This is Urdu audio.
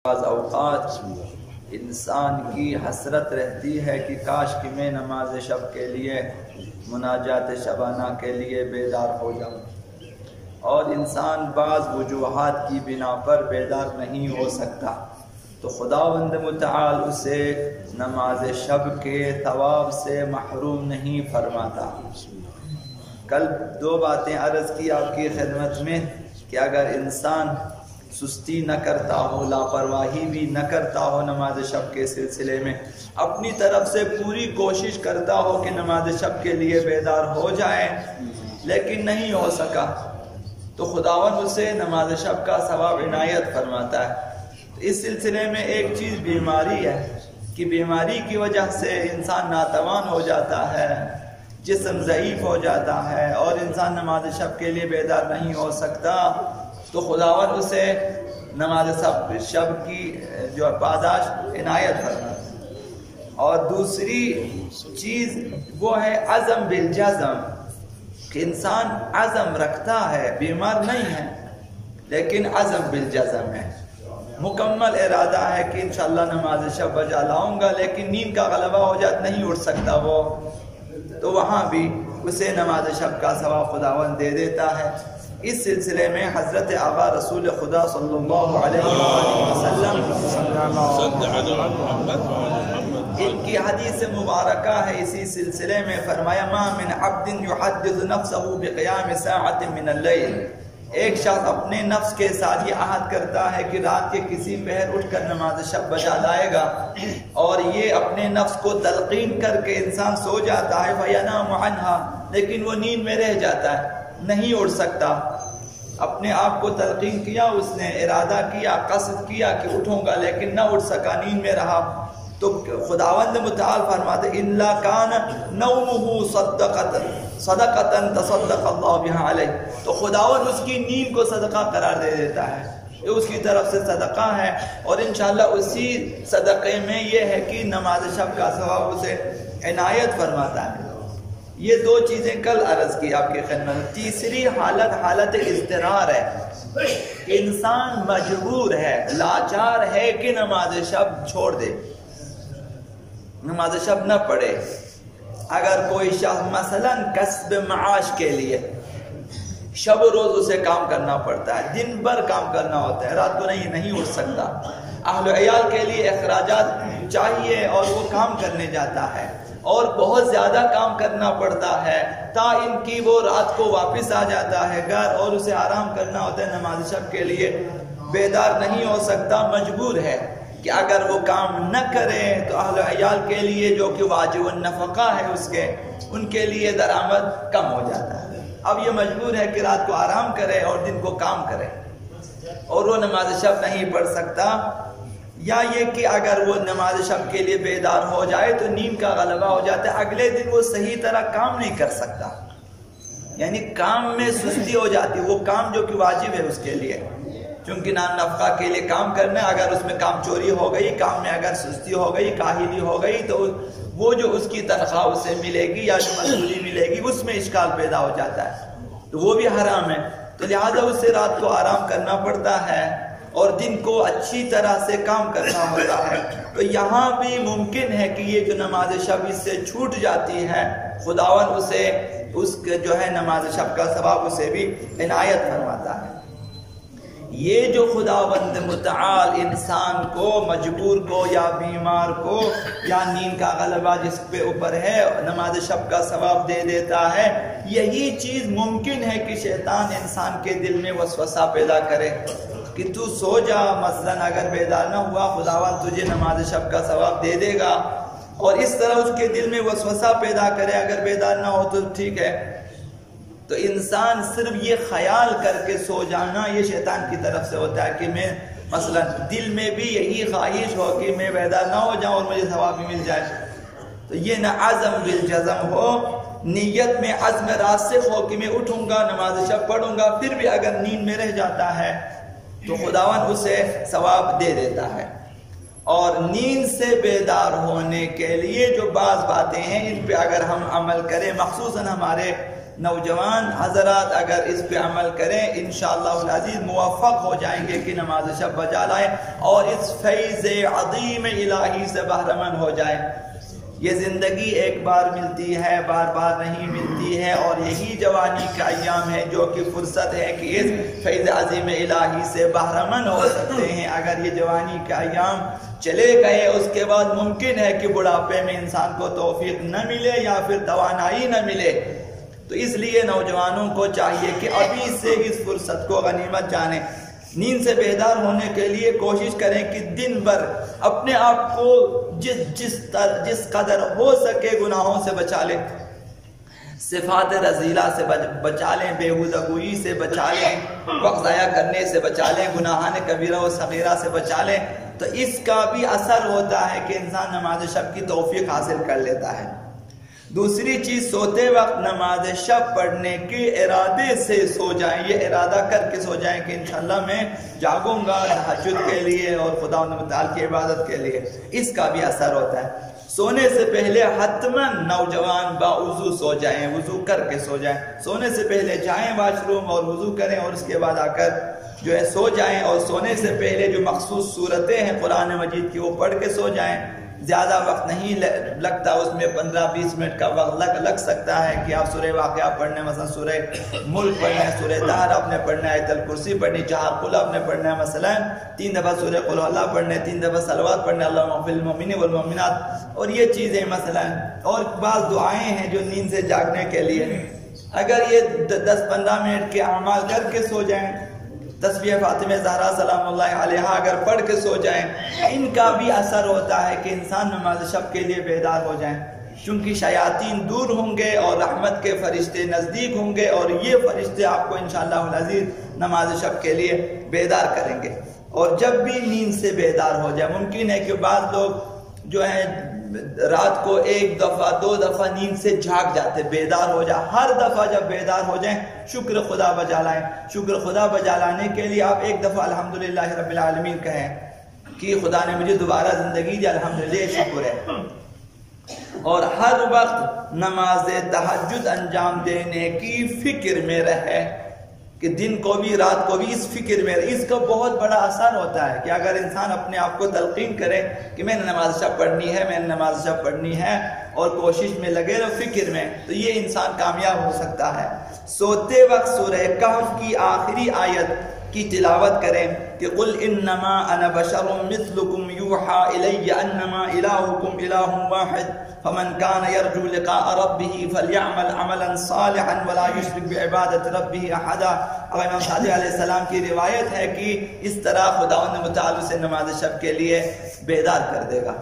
بعض اوقات انسان کی حسرت رہتی ہے کہ کاش کہ میں نماز شب کے لیے مناجات شبانہ کے لیے بیدار ہو جاؤں، اور انسان بعض وجوہات کی بنا پر بیدار نہیں ہو سکتا، تو خداوند متعال اسے نماز شب کے ثواب سے محروم نہیں فرماتا۔ کل دو باتیں عرض کی آپ کی خدمت میں کہ اگر انسان سستی نہ کرتا ہو، لاپرواہی بھی نہ کرتا ہو نماز شب کے سلسلے میں، اپنی طرف سے پوری کوشش کرتا ہو کہ نماز شب کے لیے بیدار ہو جائے لیکن نہیں ہو سکا، تو خداوند اسے نماز شب کا ثواب عنایت فرماتا ہے۔ اس سلسلے میں ایک چیز بیماری ہے کہ بیماری کی وجہ سے انسان ناتوان ہو جاتا ہے، جسم ضعیف ہو جاتا ہے اور انسان نماز شب کے لیے بیدار نہیں ہو سکتا، تو خداوند اسے نماز شب کی جو پاداش عنایت فرماتا ہے۔ اور دوسری چیز وہ ہے عزم بالجزم، کہ انسان عزم رکھتا ہے، بیمار نہیں ہے لیکن عزم بالجزم ہے، مکمل ارادہ ہے کہ انشاءاللہ نماز شب بجا لاؤں گا، لیکن نیند کا غلبہ ہو جاتا، نہیں اٹھ سکتا وہ، تو وہاں بھی اسے نماز شب کا ثواب خداوند دے دیتا ہے۔ اس سلسلے میں حضرت آقا رسول خدا صلی اللہ علیہ وسلم ان کی حدیث مبارکہ ہے، اسی سلسلے میں فرمایا ما من عبد يحدث نفسه بقیام ساعت من اللیل، ایک شخص اپنے نفس کے ساتھ یہ عہد کرتا ہے کہ رات کے کسی پہر اٹھ کر نماز شب بجا لائے گا، اور یہ اپنے نفس کو تلقین کر کے انسان سو جاتا ہے فینام عنہا، لیکن وہ نیند میں رہ جاتا ہے، نہیں اٹھ سکتا، اپنے آپ کو تلقین کیا، اس نے ارادہ کیا، قصد کیا کہ اٹھوں گا لیکن نہ اٹھ سکا، نیند میں رہا، تو خداوند متعال فرماتے الا کان نومه صدقۃ تصدق اللہ بها علیہ، تو خداوند اس کی نیند کو صدقہ قرار دے دیتا ہے، یہ اس کی طرف سے صدقہ ہے، اور انشاءاللہ اسی صدقے میں یہ ہے کہ نماز شب کا ثواب اسے عنایت فرماتا ہے۔ یہ دو چیزیں کل عرض کی آپ کی خدمت میں۔ تیسری حالت حالت اضطرار ہے، کہ انسان مجبور ہے، لاچار ہے کہ نماز شب چھوڑ دے، نماز شب نہ پڑھے۔ اگر کوئی شخص مثلا کسب معاش کے لیے شب روز اسے کام کرنا پڑتا ہے، دن بھر کام کرنا ہوتا ہے، رات کو نہیں اٹھ سکتا، اہل و عیال کے لیے اخراجات چاہیے اور وہ کام کرنے جاتا ہے، اور بہت زیادہ کام کرنا پڑتا ہے تا ان کی وہ رات کو واپس آ جاتا ہے گھر، اور اسے آرام کرنا ہوتا ہے، نماز شب کے لیے بیدار نہیں ہو سکتا، مجبور ہے کہ اگر وہ کام نہ کرے تو اہل و عیال کے لیے جو کہ واجب النفقہ ہے اس کے، ان کے لیے درآمد کم ہو جاتا ہے۔ اب یہ مجبور ہے کہ رات کو آرام کرے اور دن کو کام کرے، اور وہ نماز شب نہیں پڑھ سکتا، یا یہ کہ اگر وہ نماز شب کے لیے بیدار ہو جائے تو نیند کا غلبہ ہو جاتا ہے، اگلے دن وہ صحیح طرح کام نہیں کر سکتا، یعنی کام میں سستی ہو جاتی، وہ کام جو کہ واجب ہے اس کے لیے، چونکہ نان نفقہ کے لیے کام کرنا ہے، اگر اس میں کام چوری ہو گئی، کام میں اگر سستی ہو گئی، کاہلی ہو گئی، تو وہ جو اس کی تنخواہ اسے ملے گی یا جو مزدوری ملے گی اس میں اشکال پیدا ہو جاتا ہے، تو وہ بھی حرام ہے، تو لہٰذا اس سے رات کو آرام کرنا پڑتا ہے اور دن کو اچھی طرح سے کام کرنا ہوتا ہے۔ تو یہاں بھی ممکن ہے کہ یہ جو نماز شب اس سے چھوٹ جاتی ہے، خداوند اسے اس جو ہے نماز شب کا ثواب اسے بھی عنایت فرماتا ہے۔ یہ جو خداوند متعال انسان کو، مجبور کو یا بیمار کو یا نیند کا غلبہ جس پہ اوپر ہے، نماز شب کا ثواب دے دیتا ہے، یہی چیز ممکن ہے کہ شیطان انسان کے دل میں وسوسہ پیدا کرے کہ تو سو جا، مثلا اگر بیدار نہ ہوا خداوند تجھے نماز شب کا ثواب دے دے گا، اور اس طرح اس کے دل میں وسوسہ پیدا کرے اگر بیدار نہ ہو تو ٹھیک ہے، تو انسان صرف یہ خیال کر کے سو جانا یہ شیطان کی طرف سے ہوتا ہے کہ میں مثلا دل میں بھی یہی خواہش ہو کہ میں بیدار نہ ہو جاؤں اور مجھے ثواب بھی مل جائے، تو یہ نہ عزم بالجزم ہو، نیت میں عزم راسخ ہو کہ میں اٹھوں گا نماز شب پڑھوں گا، پھر بھی اگر نیند میں رہ جاتا ہے تو خداوند اسے ثواب دے دیتا ہے۔ اور نیند سے بیدار ہونے کے لیے جو بعض باتیں ہیں ان پہ اگر ہم عمل کریں، مخصوصاً ہمارے نوجوان حضرات اگر اس پہ عمل کریں انشاءاللہ العزیز موفق ہو جائیں گے کہ نماز شب بجا لائیں اور اس فیض عظیم الہی سے بہرمند ہو جائیں۔ یہ زندگی ایک بار ملتی ہے، بار بار نہیں ملتی ہے، اور یہی جوانی کا ایام ہے جو کہ فرصت ہے کہ اس فیض عظیم الہی سے بہرمند ہو سکتے ہیں۔ اگر یہ جوانی کا ایام چلے گئے اس کے بعد ممکن ہے کہ بڑھاپے میں انسان کو توفیق نہ ملے یا پھر توانائی نہ ملے، تو اس لیے نوجوانوں کو چاہیے کہ ابھی سے اس فرصت کو غنیمت جانیں۔ نیند سے بیدار ہونے کے لیے کوشش کریں کہ دن بھر اپنے آپ کو جس قدر ہو سکے گناہوں سے بچا لیں، صفات رذیلہ سے بچا لیں، بےہودہ گوئی سے بچا لیں، وقت ضائع کرنے سے بچا لیں، گناہان کبیرہ و صغیرہ سے بچا لیں، تو اس کا بھی اثر ہوتا ہے کہ انسان نماز شب کی توفیق حاصل کر لیتا ہے۔ دوسری چیز، سوتے وقت نماز شب پڑھنے کے ارادے سے سو جائیں، یہ ارادہ کر کے سو جائیں کہ انشاءاللہ میں جاگوں گا تہجد کے لیے اور خدا متعال کی عبادت کے لیے، اس کا بھی اثر ہوتا ہے۔ سونے سے پہلے حتماً نوجوان باوضو سو جائیں، وضو کر کے سو جائیں، سونے سے پہلے جائیں واش روم اور وضو کریں اور اس کے بعد آ کر جو ہے سو جائیں، اور سونے سے پہلے جو مخصوص صورتیں ہیں قرآن مجید کی وہ پڑھ کے سو جائیں۔ زیادہ وقت نہیں لگتا، اس میں 15-20 منٹ کا وقت لگ سکتا ہے کہ آپ سورہ واقعہ پڑھنے، مثلا سورہ ملک پڑھنا ہے، سورہ دہر آپ نے پڑھنا ہے، آیت الکرسی پڑھنی، 4 قل آپ نے پڑھنا ہے، مثلا 3 دفعہ سورہ قل اللہ پڑھنے، 3 دفعہ صلوات پڑھنے، اللہم اغفر للمؤمنین والمؤمنات، اور یہ چیزیں مثلا، اور بعض دعائیں ہیں جو نیند سے جاگنے کے لیے، اگر یہ 10-15 منٹ کے اعمال کر کے سو جائیں، تسبیح فاطمہ زہرا سلام اللہ علیہا اگر پڑھ کے سو جائیں، ان کا بھی اثر ہوتا ہے کہ انسان نماز شب کے لیے بیدار ہو جائیں، چونکہ شیاطین دور ہوں گے اور رحمت کے فرشتے نزدیک ہوں گے، اور یہ فرشتے آپ کو انشاءاللہ العزیز نماز شب کے لیے بیدار کریں گے۔ اور جب بھی نیند سے بیدار ہو جائے، ممکن ہے کہ بعض لوگ جو ہیں رات کو 1 دفعہ 2 دفعہ نیند سے جھاگ جاتے، بیدار ہو جائے، ہر دفعہ جب بیدار ہو جائیں شکر خدا بجا لائیں۔ شکر خدا بجا لانے کے لیے آپ 1 دفعہ الحمدللہ رب العالمین کہیں کہ خدا نے مجھے دوبارہ زندگی دی، الحمدللہ شکر ہے، اور ہر وقت نماز تہجد انجام دینے کی فکر میں رہے، کہ دن کو بھی رات کو بھی اس فکر میں، اس کا بہت بڑا اثر ہوتا ہے کہ اگر انسان اپنے آپ کو تلقین کرے کہ میں نے نماز شب پڑھنی ہے، میں نے نماز شب پڑھنی ہے، اور کوشش میں لگے رہو فکر میں، تو یہ انسان کامیاب ہو سکتا ہے۔ سوتے وقت سورہ کہف کی آخری آیت کی تلاوت کریں کہ قل انما انا بشر مثلکم یوحى الی انما الہکم الہ واحد فمن کان یرجو لقاء ربہ فلیعمل عملا صالحا ولا یشرک بعبادت ربہ احدا۔ امام صادق علیہ السلام کی روایت ہے کہ اس طرح خداوند متعال سے نماز شب کے لیے بیدار کر دے گا۔